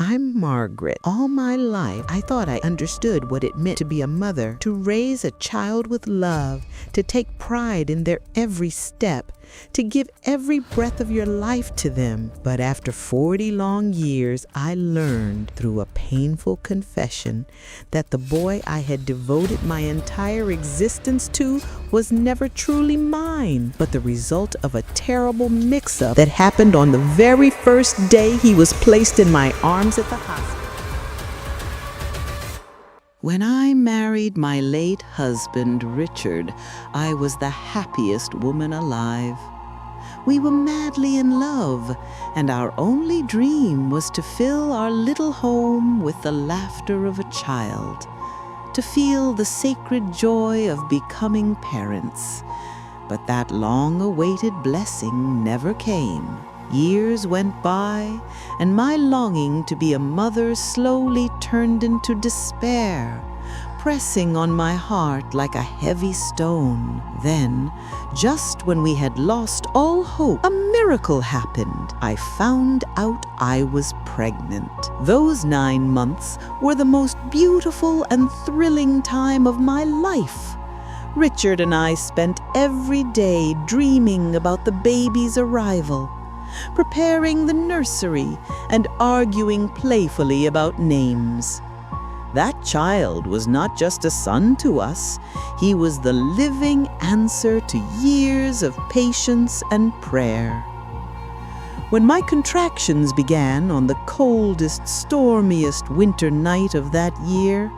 I'm Margaret. All my life, I thought I understood what it meant to be a mother, to raise a child with love, to take pride in their every step, to give every breath of your life to them. But after 40 long years, I learned through a painful confession that the boy I had devoted my entire existence to was never truly mine, but the result of a terrible mix-up that happened on the very first day he was placed in my arms at the hospital. When I married my late husband, Richard, I was the happiest woman alive. We were madly in love, and our only dream was to fill our little home with the laughter of a child, to feel the sacred joy of becoming parents. But that long-awaited blessing never came. Years went by, and my longing to be a mother slowly turned into despair, pressing on my heart like a heavy stone. Then, just when we had lost all hope, a miracle happened. I found out I was pregnant. Those 9 months were the most beautiful and thrilling time of my life. Richard and I spent every day dreaming about the baby's arrival, preparing the nursery, and arguing playfully about names. That child was not just a son to us, he was the living answer to years of patience and prayer. When my contractions began on the coldest, stormiest winter night of that year,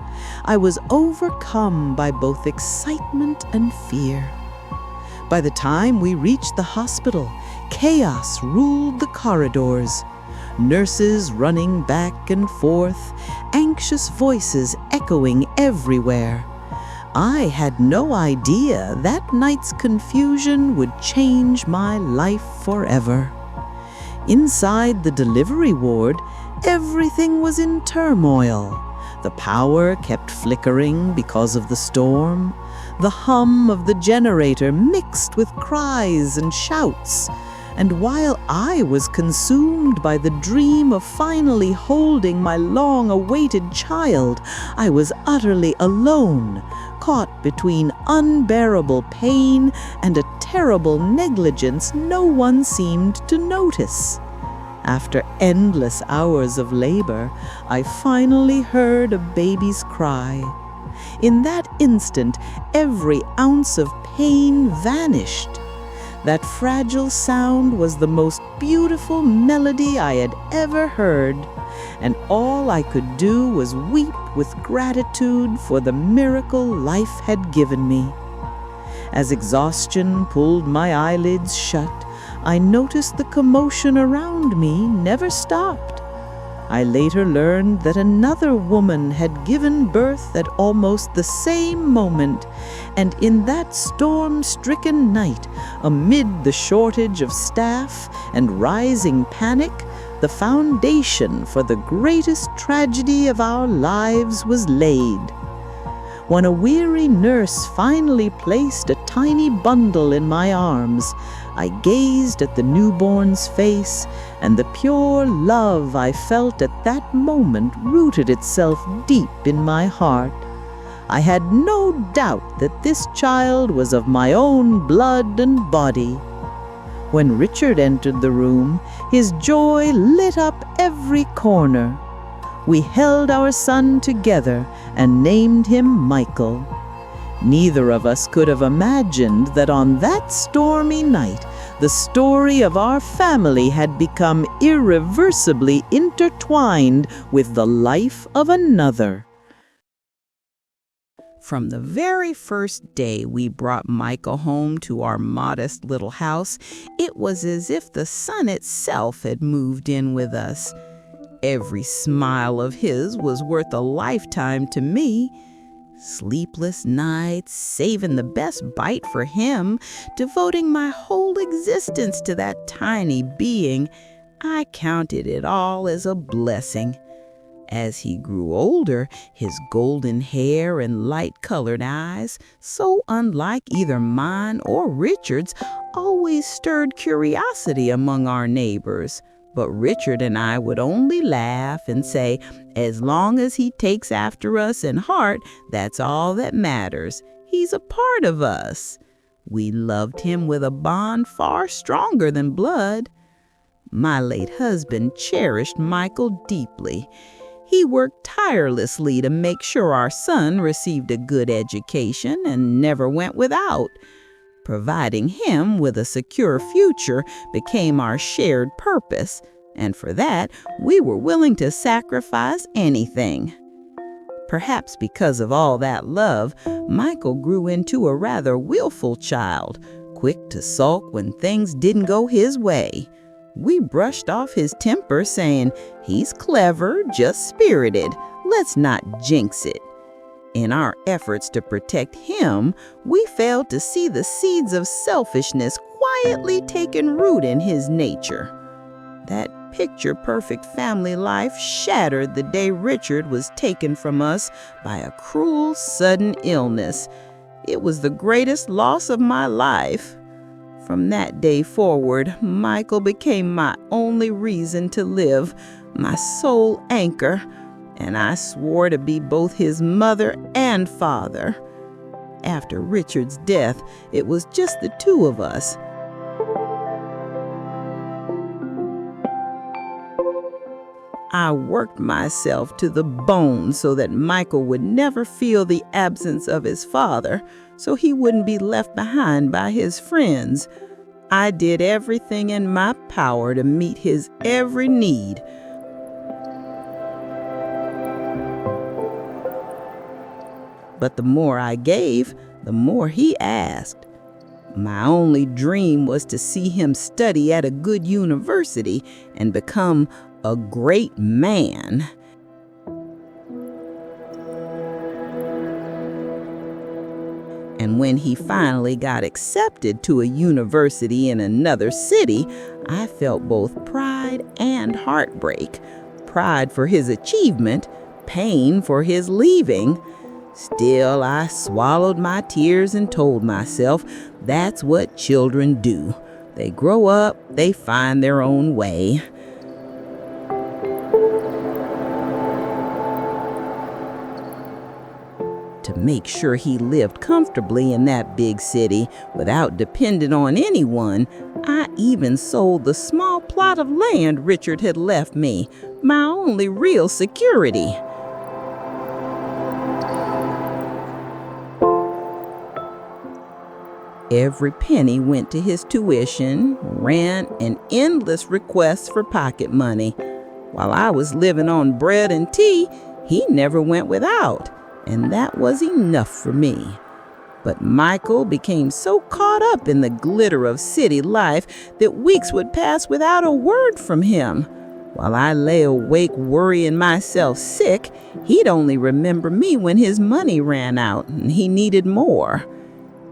I was overcome by both excitement and fear. By the time we reached the hospital, chaos ruled the corridors. Nurses running back and forth, anxious voices echoing everywhere. I had no idea that night's confusion would change my life forever. Inside the delivery ward, everything was in turmoil. The power kept flickering because of the storm. The hum of the generator mixed with cries and shouts. And while I was consumed by the dream of finally holding my long-awaited child, I was utterly alone, caught between unbearable pain and a terrible negligence no one seemed to notice. After endless hours of labor, I finally heard a baby's cry. In that instant, every ounce of pain vanished. That fragile sound was the most beautiful melody I had ever heard, and all I could do was weep with gratitude for the miracle life had given me. As exhaustion pulled my eyelids shut, I noticed the commotion around me never stopped. I later learned that another woman had given birth at almost the same moment, and in that storm-stricken night, amid the shortage of staff and rising panic, the foundation for the greatest tragedy of our lives was laid. When a weary nurse finally placed a tiny bundle in my arms, I gazed at the newborn's face, and the pure love I felt at that moment rooted itself deep in my heart. I had no doubt that this child was of my own blood and body. When Richard entered the room, his joy lit up every corner. We held our son together and named him Michael. Neither of us could have imagined that on that stormy night, the story of our family had become irreversibly intertwined with the life of another. From the very first day we brought Michael home to our modest little house, it was as if the sun itself had moved in with us. Every smile of his was worth a lifetime to me. Sleepless nights, saving the best bite for him, devoting my whole existence to that tiny being, I counted it all as a blessing. As he grew older, his golden hair and light-colored eyes, so unlike either mine or Richard's, always stirred curiosity among our neighbors. But Richard and I would only laugh and say, as long as he takes after us in heart, that's all that matters. He's a part of us. We loved him with a bond far stronger than blood. My late husband cherished Michael deeply. He worked tirelessly to make sure our son received a good education and never went without. Providing him with a secure future became our shared purpose, and for that, we were willing to sacrifice anything. Perhaps because of all that love, Michael grew into a rather willful child, quick to sulk when things didn't go his way. We brushed off his temper, saying, "He's clever, just spirited. Let's not jinx it." In our efforts to protect him, we failed to see the seeds of selfishness quietly taking root in his nature. That picture-perfect family life shattered the day Richard was taken from us by a cruel, sudden illness. It was the greatest loss of my life. From that day forward, Michael became my only reason to live, my sole anchor, and I swore to be both his mother and father. After Richard's death, it was just the two of us. I worked myself to the bone so that Michael would never feel the absence of his father, so he wouldn't be left behind by his friends. I did everything in my power to meet his every need. But the more I gave, the more he asked. My only dream was to see him study at a good university and become a great man. And when he finally got accepted to a university in another city, I felt both pride and heartbreak. Pride for his achievement, pain for his leaving. Still, I swallowed my tears and told myself that's what children do. They grow up, they find their own way. To make sure he lived comfortably in that big city without depending on anyone, I even sold the small plot of land Richard had left me, my only real security. Every penny went to his tuition, rent, and endless requests for pocket money. While I was living on bread and tea, he never went without, and that was enough for me. But Michael became so caught up in the glitter of city life that weeks would pass without a word from him. While I lay awake worrying myself sick, he'd only remember me when his money ran out and he needed more.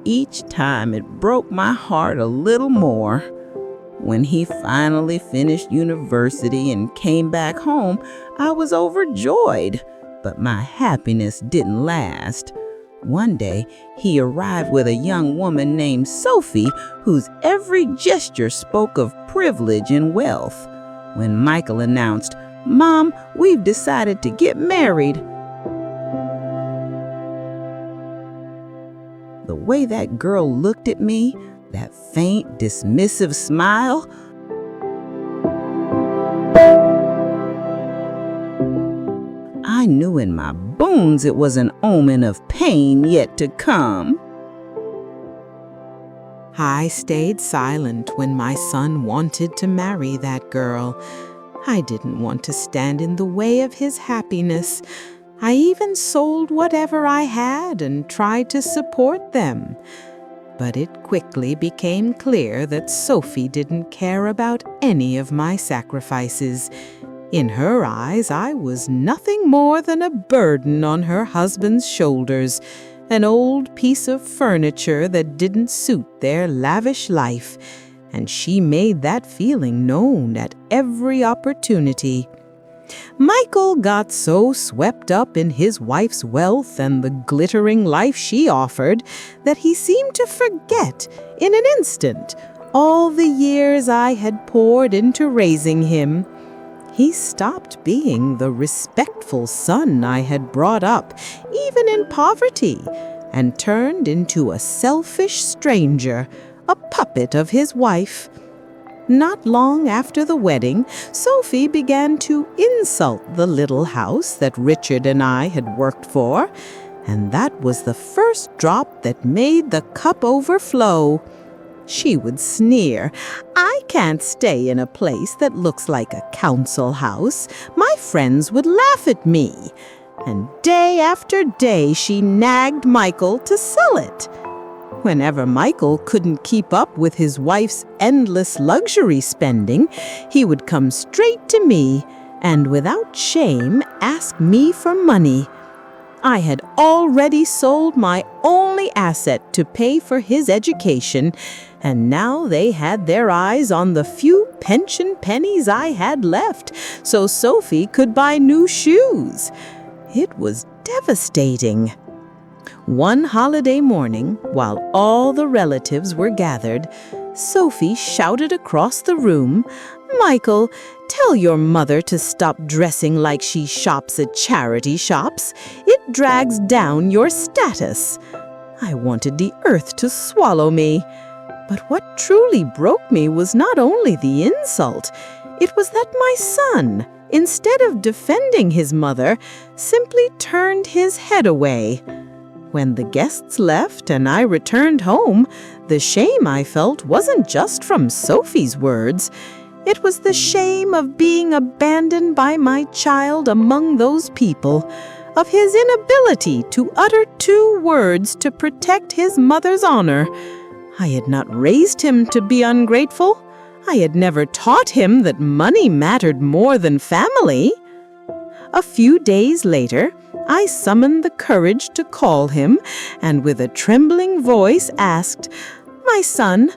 Each time it broke my heart a little more. When he finally finished university and came back home, I was overjoyed, but my happiness didn't last. One day, he arrived with a young woman named Sophie, whose every gesture spoke of privilege and wealth. When Michael announced, "Mom, we've decided to get married," the way that girl looked at me, that faint, dismissive smile, I knew in my bones it was an omen of pain yet to come. I stayed silent when my son wanted to marry that girl. I didn't want to stand in the way of his happiness. I even sold whatever I had and tried to support them. But it quickly became clear that Sophie didn't care about any of my sacrifices. In her eyes, I was nothing more than a burden on her husband's shoulders, an old piece of furniture that didn't suit their lavish life, and she made that feeling known at every opportunity. Michael got so swept up in his wife's wealth and the glittering life she offered that he seemed to forget, in an instant, all the years I had poured into raising him. He stopped being the respectful son I had brought up, even in poverty, and turned into a selfish stranger, a puppet of his wife. Not long after the wedding, Sophie began to insult the little house that Richard and I had worked for, and that was the first drop that made the cup overflow. She would sneer, "I can't stay in a place that looks like a council house. My friends would laugh at me." And day after day she nagged Michael to sell it. Whenever Michael couldn't keep up with his wife's endless luxury spending, he would come straight to me and without shame ask me for money. I had already sold my only asset to pay for his education, and now they had their eyes on the few pension pennies I had left, so Sophie could buy new shoes. It was devastating. One holiday morning, while all the relatives were gathered, Sophie shouted across the room, "Michael, tell your mother to stop dressing like she shops at charity shops. It drags down your status." I wanted the earth to swallow me. But what truly broke me was not only the insult, it was that my son, instead of defending his mother, simply turned his head away. When the guests left and I returned home, the shame I felt wasn't just from Sophie's words. It was the shame of being abandoned by my child among those people, of his inability to utter 2 words to protect his mother's honor. I had not raised him to be ungrateful. I had never taught him that money mattered more than family. A few days later, I summoned the courage to call him, and with a trembling voice asked, "My son,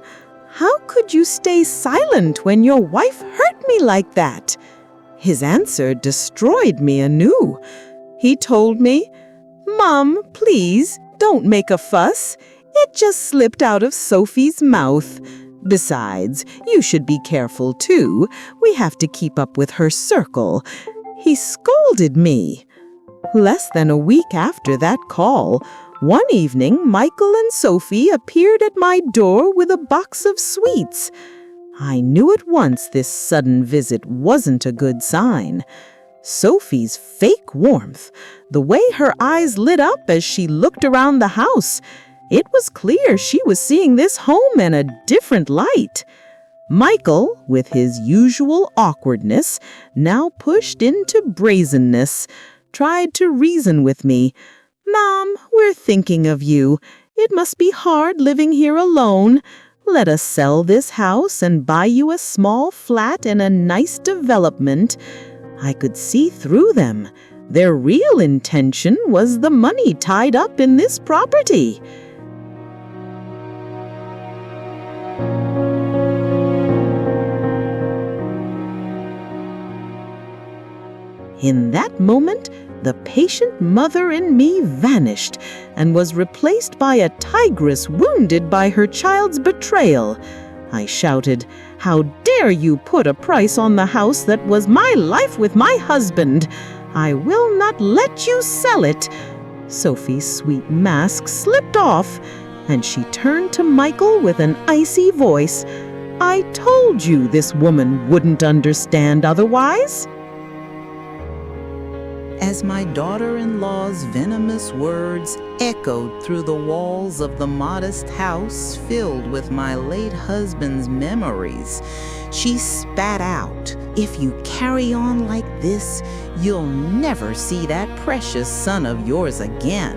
how could you stay silent when your wife hurt me like that?" His answer destroyed me anew. He told me, "Mom, please, don't make a fuss. It just slipped out of Sophie's mouth. Besides, you should be careful too. We have to keep up with her circle." He scolded me. Less than a week after that call, one evening Michael and Sophie appeared at my door with a box of sweets. I knew at once this sudden visit wasn't a good sign. Sophie's fake warmth, the way her eyes lit up as she looked around the house, it was clear she was seeing this home in a different light. Michael, with his usual awkwardness, now pushed into brazenness, tried to reason with me. "Mom, we're thinking of you. It must be hard living here alone. Let us sell this house and buy you a small flat in a nice development." I could see through them. Their real intention was the money tied up in this property. In that moment, the patient mother in me vanished and was replaced by a tigress wounded by her child's betrayal. I shouted, "How dare you put a price on the house that was my life with my husband? I will not let you sell it." Sophie's sweet mask slipped off, and she turned to Michael with an icy voice. "I told you this woman wouldn't understand otherwise." As my daughter-in-law's venomous words echoed through the walls of the modest house filled with my late husband's memories, she spat out, "If you carry on like this, you'll never see that precious son of yours again.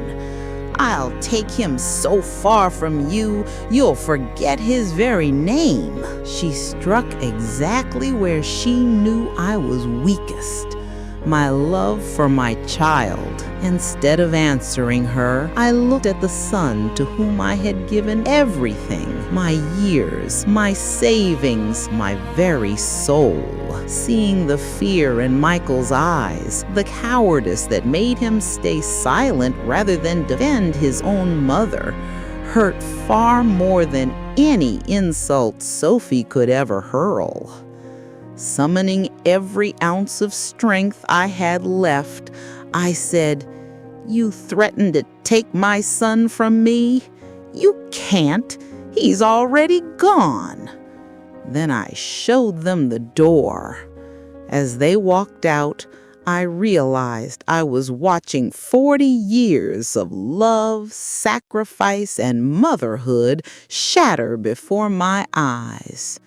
I'll take him so far from you, you'll forget his very name." She struck exactly where she knew I was weakest. My love for my child. Instead of answering her, I looked at the son to whom I had given everything, my years, my savings, my very soul. Seeing the fear in Michael's eyes, the cowardice that made him stay silent rather than defend his own mother, hurt far more than any insult Sophie could ever hurl. Summoning every ounce of strength I had left, I said, "You threatened to take my son from me? You can't. He's already gone." Then I showed them the door. As they walked out, I realized I was watching 40 years of love, sacrifice, and motherhood shatter before my eyes.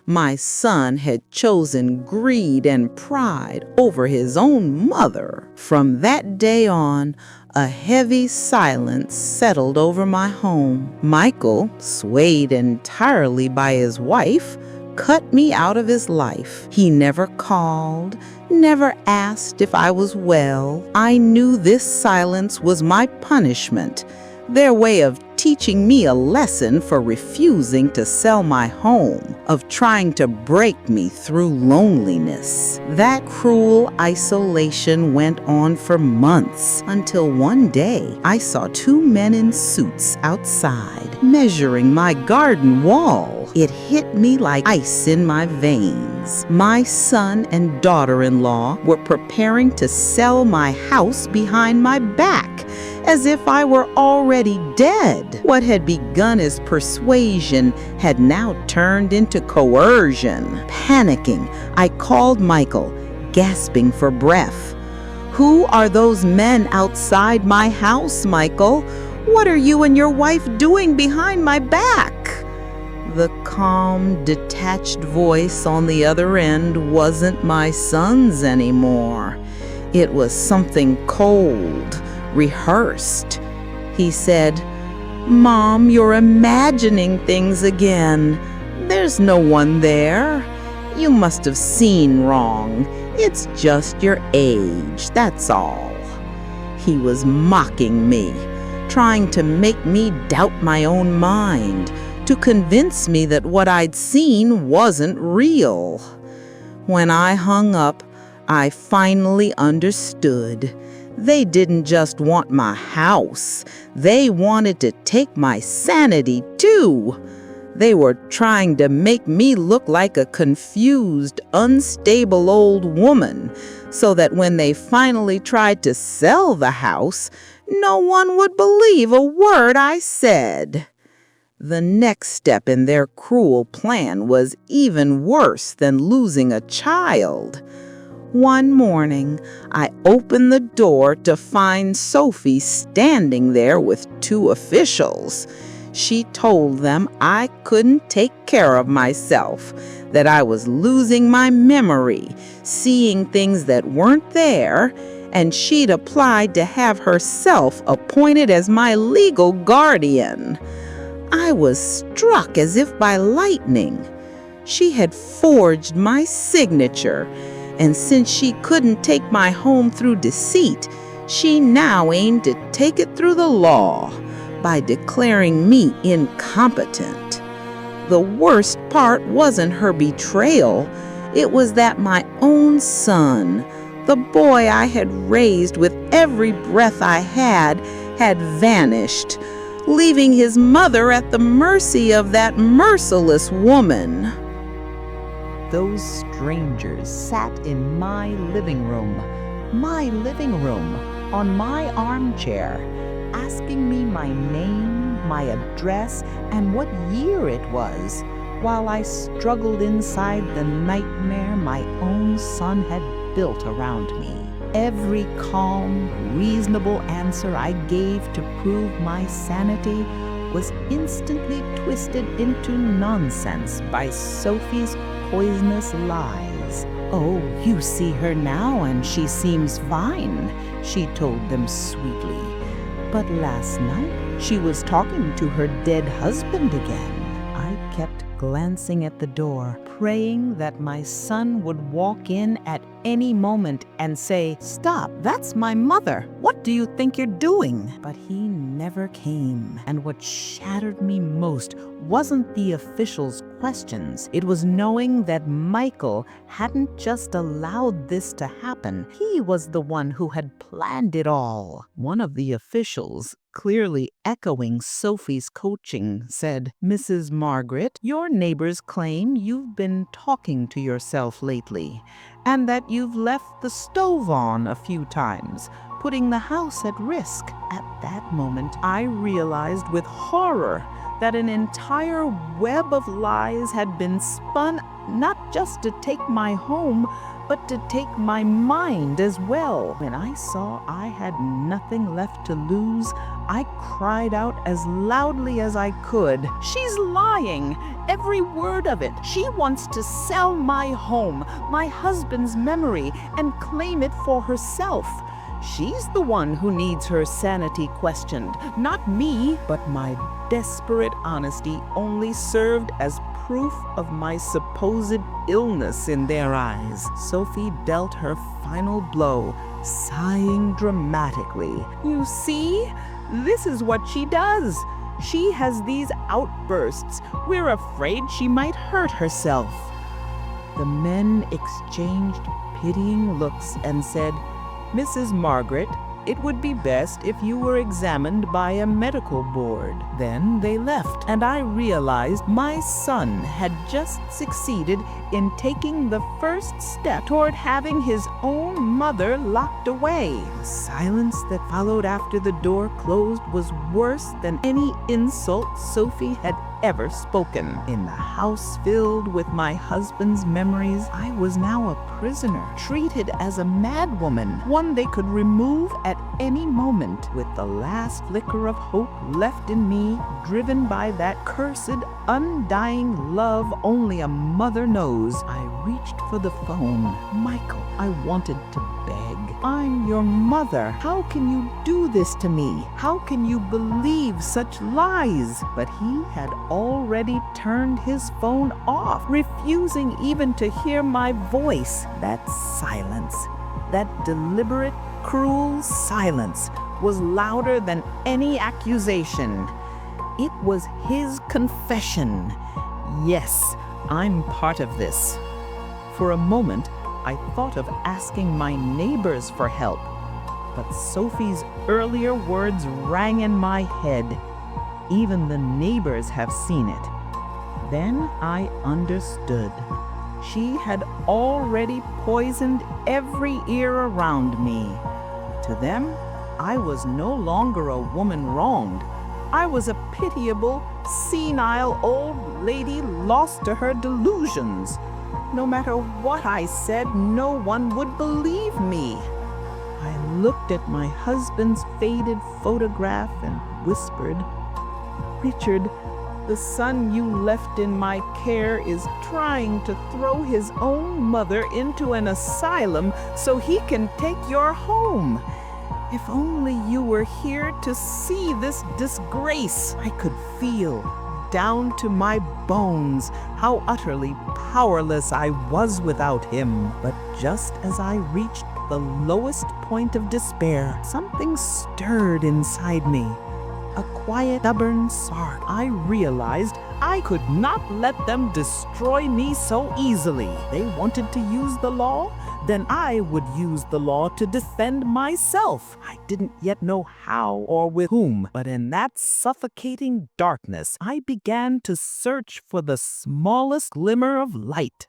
My son had chosen greed and pride over his own mother. From that day on, a heavy silence settled over my home. Michael, swayed entirely by his wife, cut me out of his life. He never called, never asked if I was well. I knew this silence was my punishment, their way of teaching me a lesson for refusing to sell my home, of trying to break me through loneliness. That cruel isolation went on for months, until one day I saw two men in suits outside, measuring my garden wall. It hit me like ice in my veins. My son and daughter-in-law were preparing to sell my house behind my back, as if I were already dead. What had begun as persuasion had now turned into coercion. Panicking, I called Michael, gasping for breath. "Who are those men outside my house, Michael? What are you and your wife doing behind my back?" The calm, detached voice on the other end wasn't my son's anymore. It was something cold, rehearsed. He said, "Mom, you're imagining things again. There's no one there. You must have seen wrong. It's just your age, that's all." He was mocking me, trying to make me doubt my own mind, to convince me that what I'd seen wasn't real. When I hung up, I finally understood. They didn't just want my house. They wanted to take my sanity, too. They were trying to make me look like a confused, unstable old woman, so that when they finally tried to sell the house, no one would believe a word I said. The next step in their cruel plan was even worse than losing a child. One morning, I opened the door to find Sophie standing there with two officials. She told them I couldn't take care of myself, that I was losing my memory, seeing things that weren't there, and she'd applied to have herself appointed as my legal guardian. I was struck as if by lightning. She had forged my signature, and since she couldn't take my home through deceit, she now aimed to take it through the law by declaring me incompetent. The worst part wasn't her betrayal. It was that my own son, the boy I had raised with every breath I had vanished, leaving his mother at the mercy of that merciless woman. Those strangers sat in my living room, on my armchair, asking me my name, my address, and what year it was, while I struggled inside the nightmare my own son had built around me. Every calm, reasonable answer I gave to prove my sanity was instantly twisted into nonsense by Sophie's poisonous lies. "Oh, you see her now and she seems fine," she told them sweetly. "But last night she was talking to her dead husband again." I kept glancing at the door, praying that my son would walk in at any moment and say, "Stop, that's my mother. What do you think you're doing?" But he never came. And what shattered me most wasn't the officials questions. It was knowing that Michael hadn't just allowed this to happen. He was the one who had planned it all. One of the officials, clearly echoing Sophie's coaching, said, "Mrs. Margaret, your neighbors claim you've been talking to yourself lately, and that you've left the stove on a few times, putting the house at risk." At that moment, I realized with horror that an entire web of lies had been spun, not just to take my home, but to take my mind as well. When I saw I had nothing left to lose, I cried out as loudly as I could, "She's lying! Every word of it! She wants to sell my home, my husband's memory, and claim it for herself. She's the one who needs her sanity questioned, not me." But my desperate honesty only served as proof of my supposed illness in their eyes. Sophie dealt her final blow, sighing dramatically. "You see? This is what she does. She has these outbursts. We're afraid she might hurt herself." The men exchanged pitying looks and said, "Mrs. Margaret, it would be best if you were examined by a medical board." Then they left, and I realized my son had just succeeded in taking the first step toward having his own mother locked away. The silence that followed after the door closed was worse than any insult Sophie had ever spoken. In the house filled with my husband's memories, I was now a prisoner, treated as a madwoman, one they could remove at any moment. With the last flicker of hope left in me, driven by that cursed, undying love only a mother knows, I reached for the phone. "Michael," I wanted to beg, "I'm your mother. How can you do this to me? How can you believe such lies?" But he had already turned his phone off, refusing even to hear my voice. That silence, that deliberate, cruel silence, was louder than any accusation. It was his confession. Yes, I'm part of this. For a moment, I thought of asking my neighbors for help, but Sophie's earlier words rang in my head. Even the neighbors have seen it. Then I understood. She had already poisoned every ear around me. To them, I was no longer a woman wronged. I was a pitiable, senile old lady lost to her delusions. No matter what I said, no one would believe me. I looked at my husband's faded photograph and whispered, "Richard, the son you left in my care is trying to throw his own mother into an asylum so he can take your home. If only you were here to see this disgrace." I could feel, down to my bones, how utterly powerless I was without him. But just as I reached the lowest point of despair, something stirred inside me. A quiet, stubborn spark. I realized I could not let them destroy me so easily. They wanted to use the law, then I would use the law to defend myself. I didn't yet know how or with whom, but in that suffocating darkness, I began to search for the smallest glimmer of light.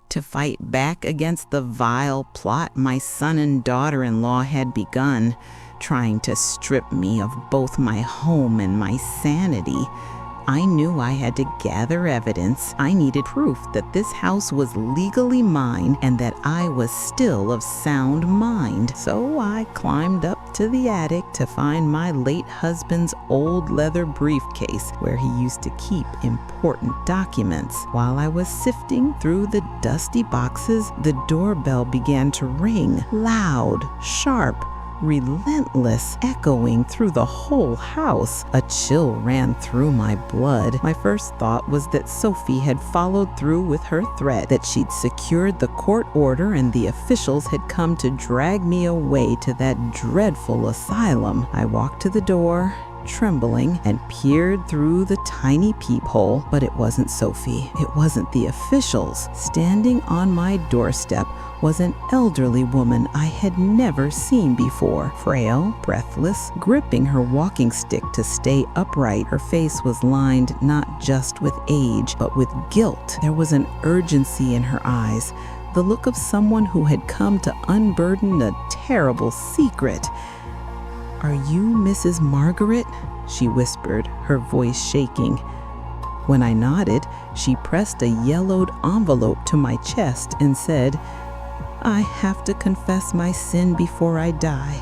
To fight back against the vile plot my son and daughter-in-law had begun, trying to strip me of both my home and my sanity, I knew I had to gather evidence. I needed proof that this house was legally mine and that I was still of sound mind. So I climbed up to the attic to find my late husband's old leather briefcase where he used to keep important documents. While I was sifting through the dusty boxes, the doorbell began to ring, loud, sharp, relentless, echoing through the whole house. A chill ran through my blood. My first thought was that Sophie had followed through with her threat, that she'd secured the court order and the officials had come to drag me away to that dreadful asylum. I walked to the door trembling, and peered through the tiny peephole. But it wasn't Sophie. It wasn't the officials. Standing on my doorstep was an elderly woman I had never seen before. Frail, breathless, gripping her walking stick to stay upright. Her face was lined not just with age, but with guilt. There was an urgency in her eyes, the look of someone who had come to unburden a terrible secret. "Are you Mrs. Margaret?" she whispered, her voice shaking. When I nodded, she pressed a yellowed envelope to my chest and said, "I have to confess my sin before I die.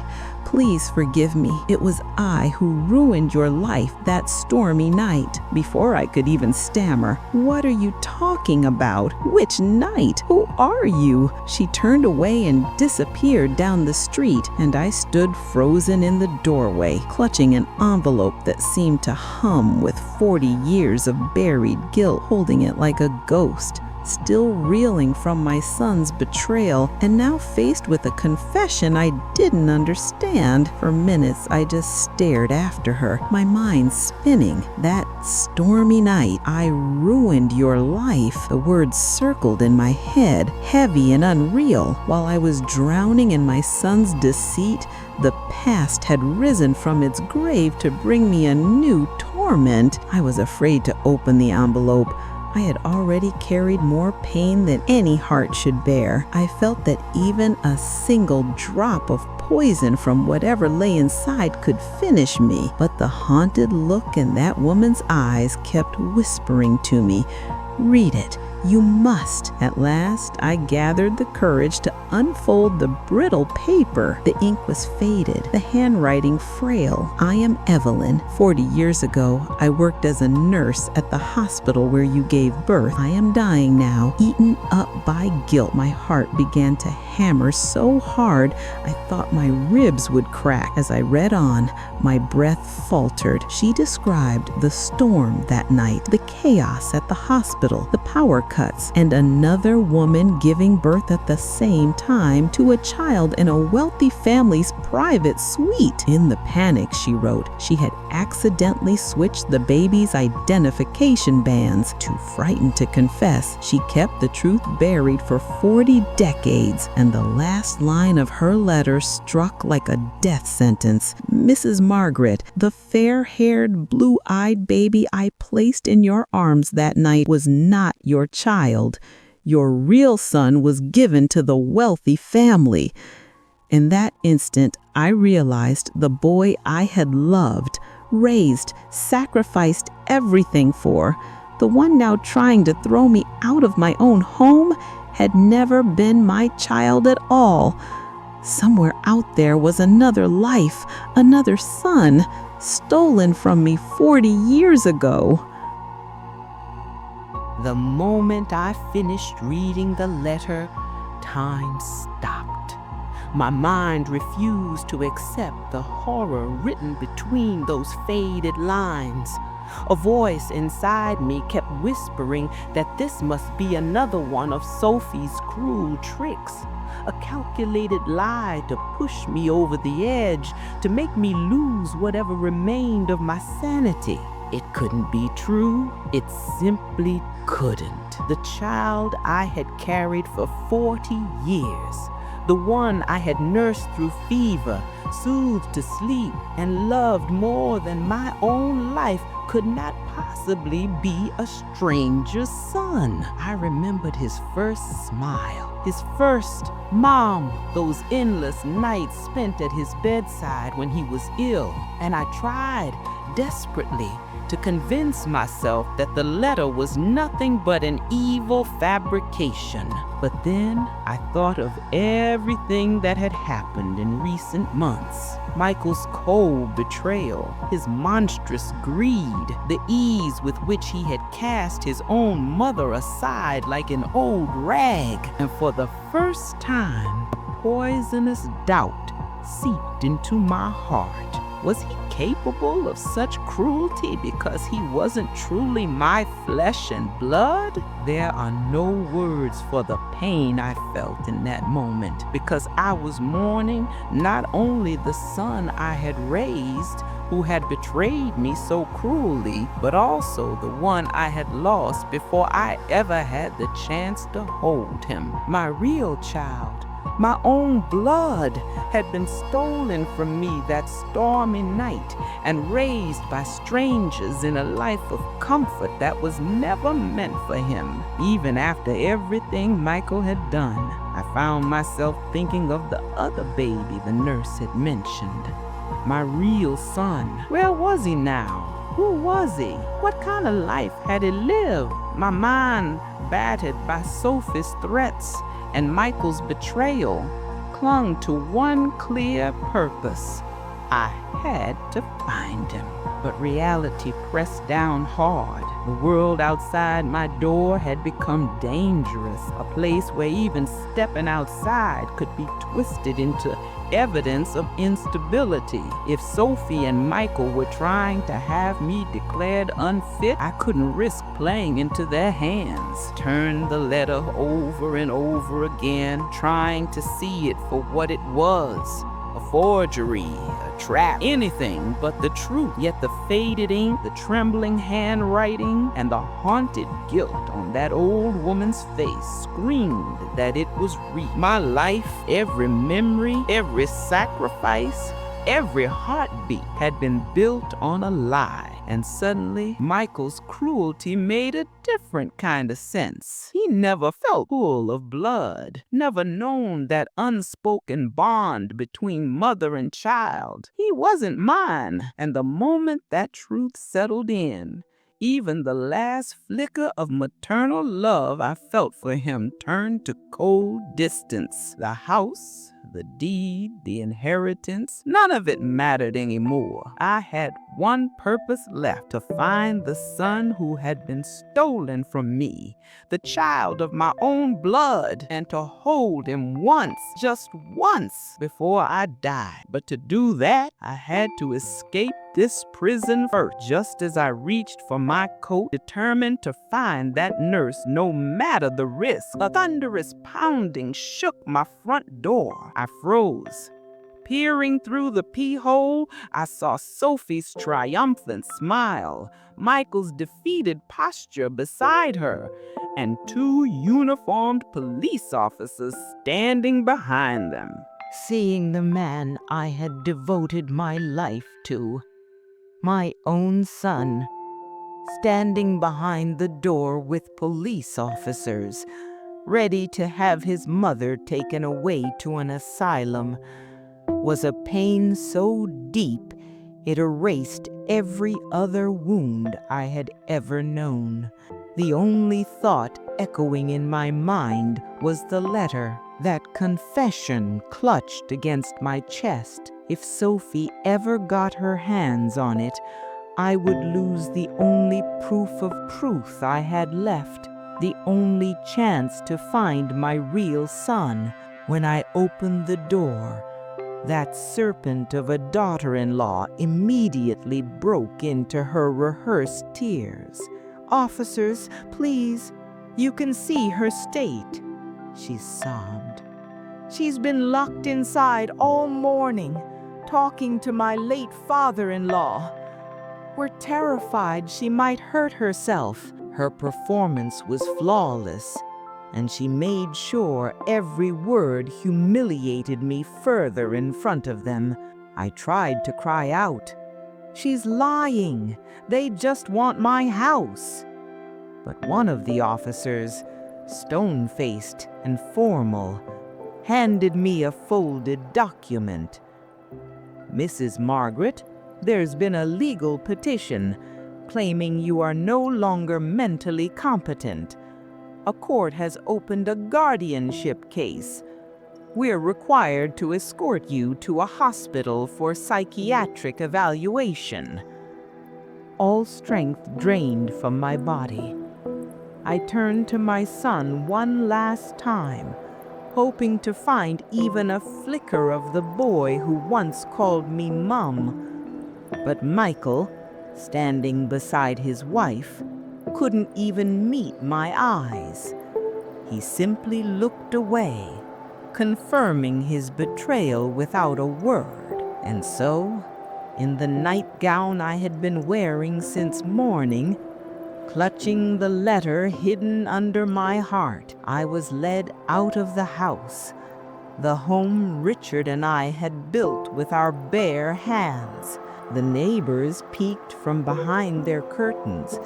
Please forgive me. It was I who ruined your life that stormy night." Before I could even stammer, "What are you talking about? Which night? Who are you?" She turned away and disappeared down the street, and I stood frozen in the doorway, clutching an envelope that seemed to hum with 40 years of buried guilt, holding it like a ghost. Still reeling from my son's betrayal, and now faced with a confession I didn't understand. For minutes, I just stared after her, my mind spinning. That stormy night, I ruined your life. The words circled in my head, heavy and unreal. While I was drowning in my son's deceit, the past had risen from its grave to bring me a new torment. I was afraid to open the envelope. I had already carried more pain than any heart should bear. I felt that even a single drop of poison from whatever lay inside could finish me. But the haunted look in that woman's eyes kept whispering to me, "Read it. You must." At last, I gathered the courage to unfold the brittle paper. The ink was faded, the handwriting frail. "I am Evelyn. 40 years ago, I worked as a nurse at the hospital where you gave birth. I am dying now, eaten up by guilt." My heart began to hammer so hard I thought my ribs would crack. As I read on, my breath faltered. She described the storm that night, the chaos at the hospital, the power cuts, and another woman giving birth at the same time to a child in a wealthy family's private suite. In the panic, she wrote, she had accidentally switched the baby's identification bands. Too frightened to confess, she kept the truth buried for 40 decades, and the last line of her letter struck like a death sentence. "Mrs. Margaret, the fair-haired, blue-eyed baby I placed in your arms that night was not your child. Your real son was given to the wealthy family." In that instant, I realized the boy I had loved, raised, sacrificed everything for, the one now trying to throw me out of my own home, had never been my child at all. Somewhere out there was another life, another son, stolen from me 40 years ago. The moment I finished reading the letter, time stopped. My mind refused to accept the horror written between those faded lines. A voice inside me kept whispering that this must be another one of Sophie's cruel tricks, a calculated lie to push me over the edge, to make me lose whatever remained of my sanity. It couldn't be true. It simply couldn't. The child I had carried for 40 years, the one I had nursed through fever, soothed to sleep, and loved more than my own life, could not possibly be a stranger's son. I remembered his first smile, his first "Mom," those endless nights spent at his bedside when he was ill, and I tried desperately to convince myself that the letter was nothing but an evil fabrication. But then I thought of everything that had happened in recent months. Michael's cold betrayal, his monstrous greed, the ease with which he had cast his own mother aside like an old rag. And for the first time, a poisonous doubt seeped into my heart. Was he capable of such cruelty because he wasn't truly my flesh and blood? There are no words for the pain I felt in that moment, because I was mourning not only the son I had raised, who had betrayed me so cruelly, but also the one I had lost before I ever had the chance to hold him. My real child, my own blood, had been stolen from me that stormy night and raised by strangers in a life of comfort that was never meant for him. Even after everything Michael had done, I found myself thinking of the other baby the nurse had mentioned. My real son. Where was he now? Who was he? What kind of life had he lived? My mind, battered by Sophie's threats and Michael's betrayal, clung to one clear purpose. I had to find him. But reality pressed down hard. The world outside my door had become dangerous, a place where even stepping outside could be twisted into evidence of instability. If Sophie and Michael were trying to have me declared unfit, I couldn't risk playing into their hands. Turned the letter over and over again, trying to see it for what it was. A forgery, a trap, anything but the truth. Yet the faded ink, the trembling handwriting, and the haunted guilt on that old woman's face screamed that it was real. My life, every memory, every sacrifice, every heartbeat had been built on a lie. And suddenly, Michael's cruelty made a different kind of sense. He never felt full of blood, never known that unspoken bond between mother and child. He wasn't mine. And the moment that truth settled in, even the last flicker of maternal love I felt for him turned to cold distance. The house, the deed, the inheritance, none of it mattered anymore. I had one purpose left: to find the son who had been stolen from me, the child of my own blood, and to hold him once, just once, before I died. But to do that, I had to escape this prison first. Just as I reached for my coat, determined to find that nurse no matter the risk, a thunderous pounding shook my front door. I froze. Peering through the peephole, I saw Sophie's triumphant smile, Michael's defeated posture beside her, and two uniformed police officers standing behind them. Seeing the man I had devoted my life to, my own son, standing behind the door with police officers, ready to have his mother taken away to an asylum, was a pain so deep it erased every other wound I had ever known. The only thought echoing in my mind was the letter, that confession clutched against my chest. If Sophie ever got her hands on it, I would lose the only proof of truth I had left, the only chance to find my real son. When I opened the door, that serpent of a daughter-in-law immediately broke into her rehearsed tears. "Officers, please, you can see her state," she sobbed. "She's been locked inside all morning, talking to my late father-in-law. We're terrified she might hurt herself." Her performance was flawless, and she made sure every word humiliated me further in front of them. I tried to cry out, "She's lying. They just want my house." But one of the officers, stone-faced and formal, handed me a folded document. "Mrs. Margaret, there's been a legal petition claiming you are no longer mentally competent. A court has opened a guardianship case. We're required to escort you to a hospital for psychiatric evaluation." All strength drained from my body, I turned to my son one last time, hoping to find even a flicker of the boy who once called me Mum. But Michael, standing beside his wife, couldn't even meet my eyes. He simply looked away, confirming his betrayal without a word. And so, in the nightgown I had been wearing since morning, clutching the letter hidden under my heart. I was led out of the house, the home Richard and I had built with our bare hands. The neighbors peeked from behind their curtains,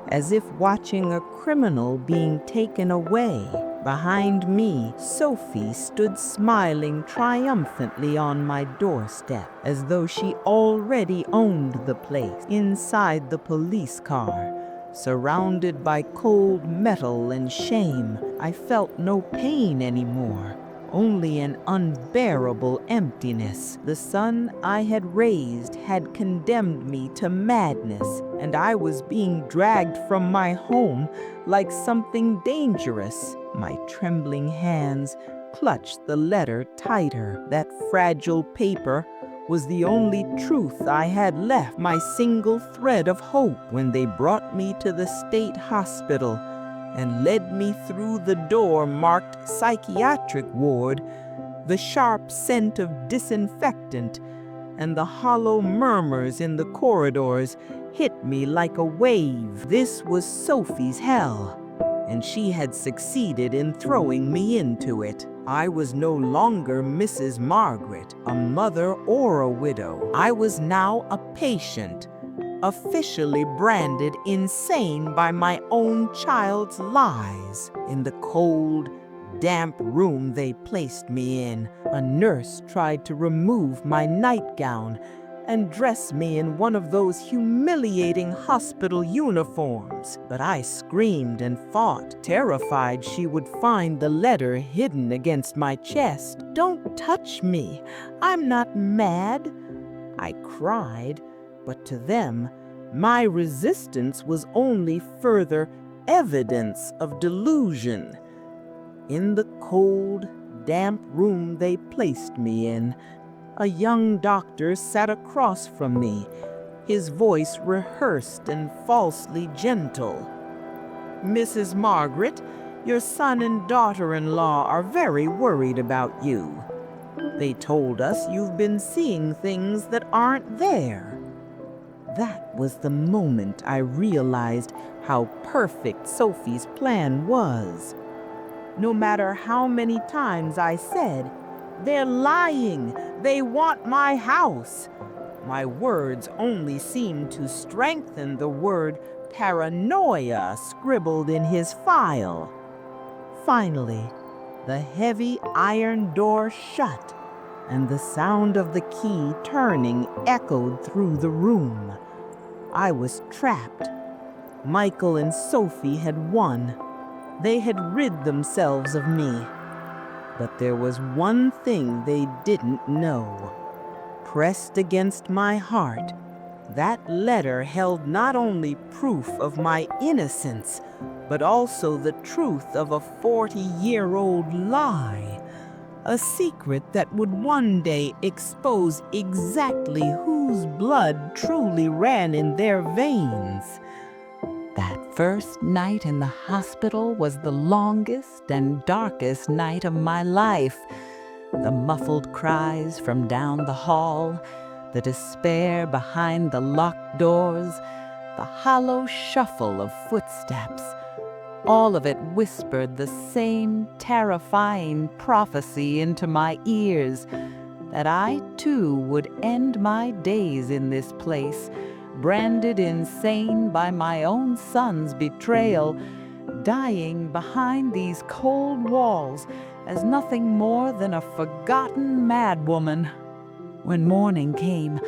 as if watching a criminal being taken away. Behind me, Sophie stood smiling triumphantly on my doorstep, as though she already owned the place. Inside the police car, surrounded by cold metal and shame, I felt no pain anymore, only an unbearable emptiness. The son I had raised had condemned me to madness, and I was being dragged from my home like something dangerous. My trembling hands clutched the letter tighter. That fragile paper was the only truth I had left, my single thread of hope. When they brought me to the state hospital and led me through the door marked psychiatric ward, the sharp scent of disinfectant and the hollow murmurs in the corridors hit me like a wave. This was Sophie's hell, and she had succeeded in throwing me into it. I was no longer Mrs. Margaret, a mother or a widow. I was now a patient, officially branded insane by my own child's lies. In the cold, damp room they placed me in, a nurse tried to remove my nightgown and dress me in one of those humiliating hospital uniforms. But I screamed and fought, terrified she would find the letter hidden against my chest. "Don't touch me! I'm not mad!" I cried, but to them, my resistance was only further evidence of delusion. In the cold, damp room they placed me in, a young doctor sat across from me, his voice rehearsed and falsely gentle. "Mrs. Margaret, your son and daughter-in-law are very worried about you. They told us you've been seeing things that aren't there." That was the moment I realized how perfect Sophie's plan was. No matter how many times I said, "They're lying, they want my house," my words only seemed to strengthen the word paranoia scribbled in his file. Finally, the heavy iron door shut, and the sound of the key turning echoed through the room. I was trapped. Michael and Sophie had won. They had rid themselves of me. But there was one thing they didn't know. Pressed against my heart, that letter held not only proof of my innocence, but also the truth of a 40-year-old lie. A secret that would one day expose exactly whose blood truly ran in their veins. That first night in the hospital was the longest and darkest night of my life. The muffled cries from down the hall, the despair behind the locked doors, the hollow shuffle of footsteps, all of it whispered the same terrifying prophecy into my ears, that I too would end my days in this place, branded insane by my own son's betrayal, dying behind these cold walls as nothing more than a forgotten madwoman. When morning came,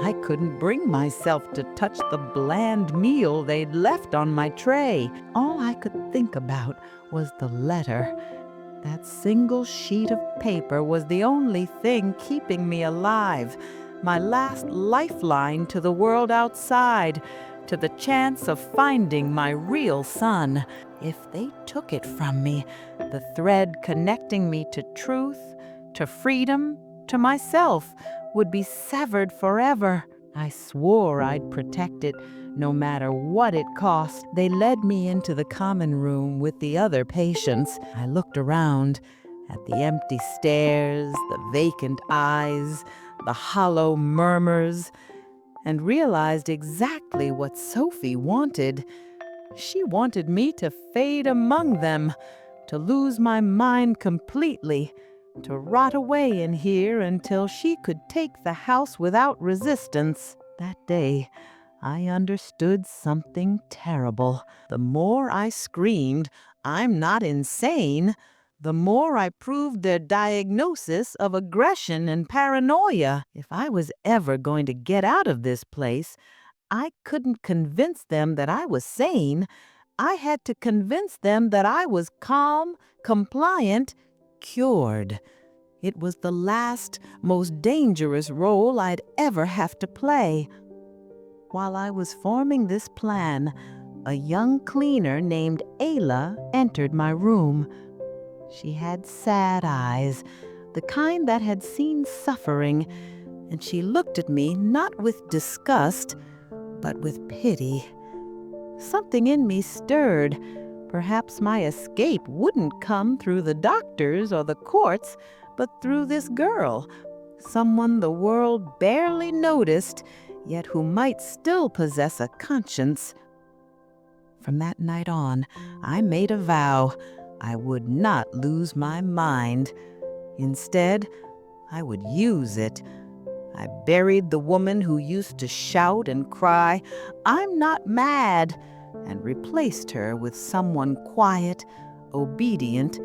I couldn't bring myself to touch the bland meal they'd left on my tray. All I could think about was the letter. That single sheet of paper was the only thing keeping me alive, my last lifeline to the world outside, to the chance of finding my real son. If they took it from me, the thread connecting me to truth, to freedom, to myself, would be severed forever. I swore I'd protect it, no matter what it cost. They led me into the common room with the other patients. I looked around at the empty stares, the vacant eyes, the hollow murmurs, and realized exactly what Sophie wanted. She wanted me to fade among them, to lose my mind completely, to rot away in here until she could take the house without resistance. That day, I understood something terrible. The more I screamed, "I'm not insane," the more I proved their diagnosis of aggression and paranoia. If I was ever going to get out of this place, I couldn't convince them that I was sane. I had to convince them that I was calm, compliant, cured. It was the last, most dangerous role I'd ever have to play. While I was forming this plan, a young cleaner named Ayla entered my room. She had sad eyes, the kind that had seen suffering, and she looked at me not with disgust, but with pity. Something in me stirred. Perhaps my escape wouldn't come through the doctors or the courts, but through this girl, someone the world barely noticed, yet who might still possess a conscience. From that night on, I made a vow. I would not lose my mind. Instead, I would use it. I buried the woman who used to shout and cry, "I'm not mad," and replaced her with someone quiet, obedient,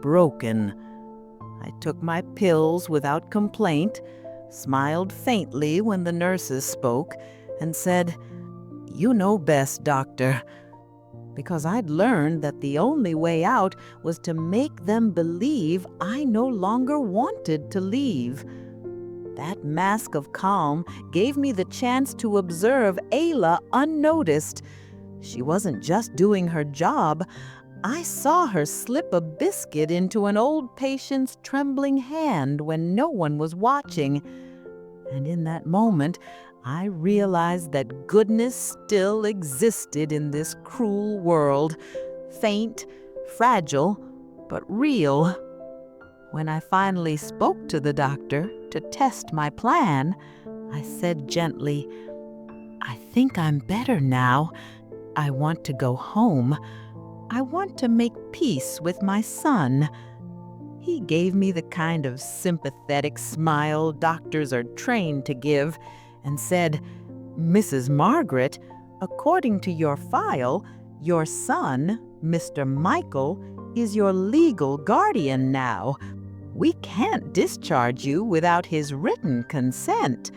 broken. I took my pills without complaint, smiled faintly when the nurses spoke, and said, "You know best, doctor," because I'd learned that the only way out was to make them believe I no longer wanted to leave. That mask of calm gave me the chance to observe Ayla unnoticed. She wasn't just doing her job. I saw her slip a biscuit into an old patient's trembling hand when no one was watching. And in that moment, I realized that goodness still existed in this cruel world, faint, fragile, but real. When I finally spoke to the doctor to test my plan, I said gently, "I think I'm better now. I want to go home. I want to make peace with my son." He gave me the kind of sympathetic smile doctors are trained to give and said, "Mrs. Margaret, according to your file, your son, Mr. Michael, is your legal guardian now. We can't discharge you without his written consent."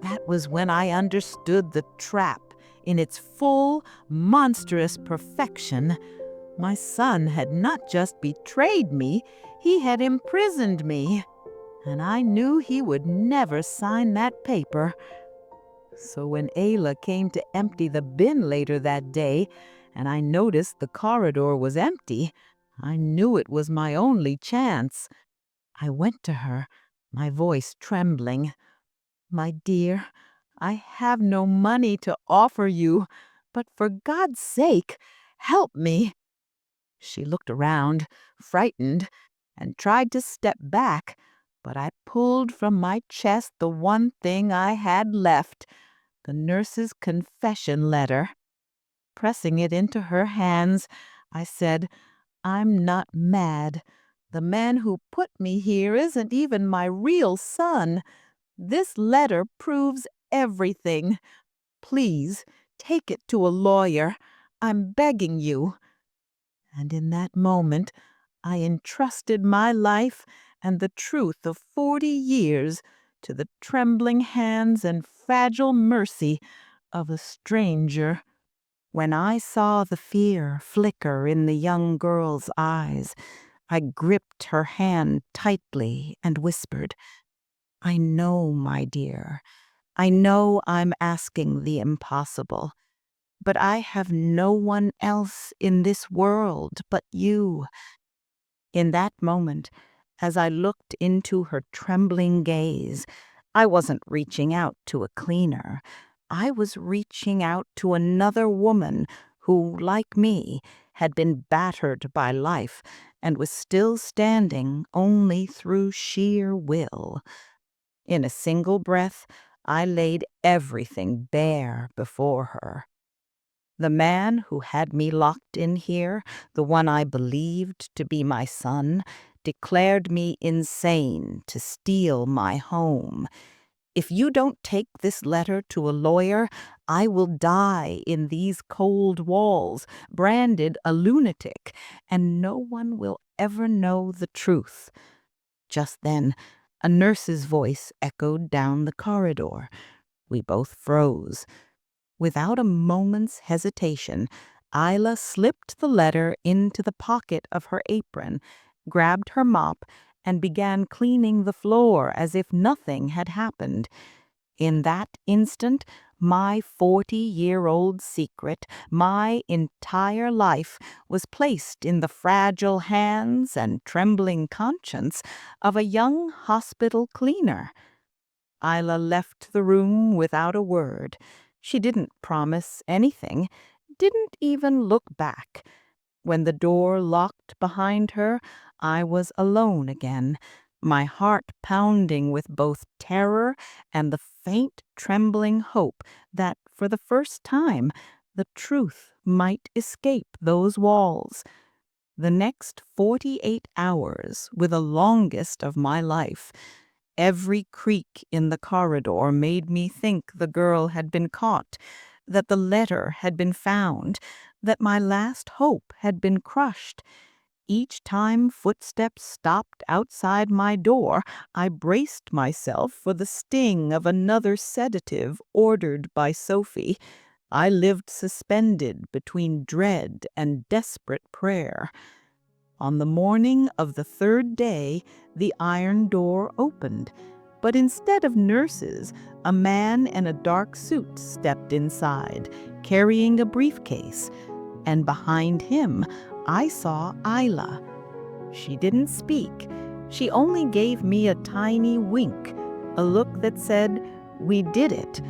That was when I understood the trap in its full, monstrous perfection. My son had not just betrayed me, he had imprisoned me, and I knew he would never sign that paper. So when Ayla came to empty the bin later that day, and I noticed the corridor was empty, I knew it was my only chance. I went to her, my voice trembling. "My dear, I have no money to offer you, but for God's sake, help me." She looked around, frightened, and tried to step back, but I pulled from my chest the one thing I had left, the nurse's confession letter. Pressing it into her hands, I said, "I'm not mad. The man who put me here isn't even my real son. This letter proves everything. Please, take it to a lawyer. I'm begging you." And in that moment, I entrusted my life and the truth of 40 years to the trembling hands and fragile mercy of a stranger. When I saw the fear flicker in the young girl's eyes, I gripped her hand tightly and whispered, "I know, my dear, I know I'm asking the impossible, but I have no one else in this world but you." In that moment, as I looked into her trembling gaze, I wasn't reaching out to a cleaner. I was reaching out to another woman who, like me, had been battered by life and was still standing only through sheer will. In a single breath, I laid everything bare before her. The man who had me locked in here, the one I believed to be my son, declared me insane to steal my home. If you don't take this letter to a lawyer, I will die in these cold walls, branded a lunatic, and no one will ever know the truth. Just then, a nurse's voice echoed down the corridor. We both froze. Without a moment's hesitation, Isla slipped the letter into the pocket of her apron, grabbed her mop, and began cleaning the floor as if nothing had happened. In that instant, my 40-year-old secret, my entire life, was placed in the fragile hands and trembling conscience of a young hospital cleaner. Isla left the room without a word. She didn't promise anything, didn't even look back. When the door locked behind her, I was alone again, my heart pounding with both terror and the faint trembling hope that, for the first time, the truth might escape those walls. The next 48 hours were the longest of my life. Every creak in the corridor made me think the girl had been caught, that the letter had been found, that my last hope had been crushed. Each time footsteps stopped outside my door, I braced myself for the sting of another sedative ordered by Sophie. I lived suspended between dread and desperate prayer. On the morning of the third day, the iron door opened, but instead of nurses, a man in a dark suit stepped inside, carrying a briefcase, and behind him, I saw Isla. She didn't speak. She only gave me a tiny wink, a look that said, "We did it."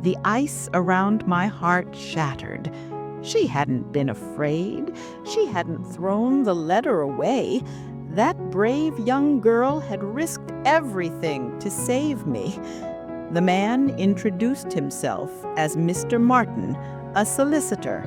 The ice around my heart shattered. She hadn't been afraid. She hadn't thrown the letter away. That brave young girl had risked everything to save me. The man introduced himself as Mr. Martin, a solicitor.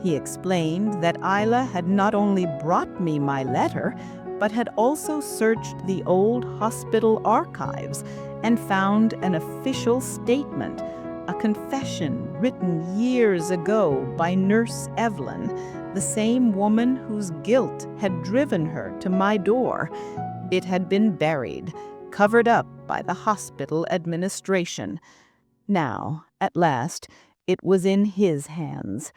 He explained that Isla had not only brought me my letter, but had also searched the old hospital archives and found an official statement, a confession written years ago by Nurse Evelyn, the same woman whose guilt had driven her to my door. It had been buried, covered up by the hospital administration. Now, at last, it was in his hands.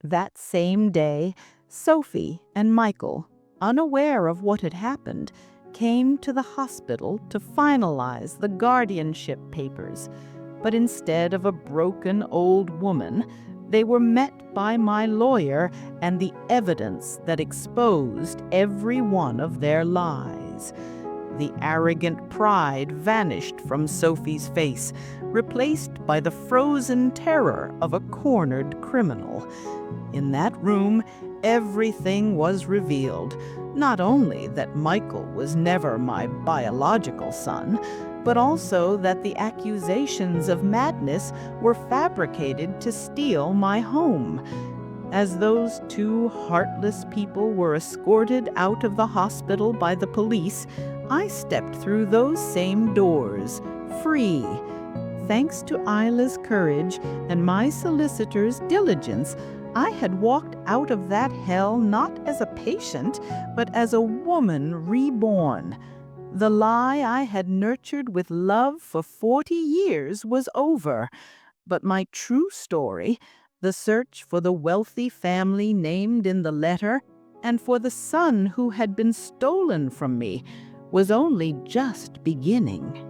That same day, Sophie and Michael, unaware of what had happened, came to the hospital to finalize the guardianship papers. But instead of a broken old woman, they were met by my lawyer and the evidence that exposed every one of their lies. The arrogant pride vanished from Sophie's face, replaced by the frozen terror of a cornered criminal. In that room, everything was revealed. Not only that Michael was never my biological son, but also that the accusations of madness were fabricated to steal my home. As those two heartless people were escorted out of the hospital by the police, I stepped through those same doors, free. Thanks to Isla's courage and my solicitor's diligence, I had walked out of that hell not as a patient, but as a woman reborn. The lie I had nurtured with love for 40 years was over, but my true story, the search for the wealthy family named in the letter and for the son who had been stolen from me, was only just beginning.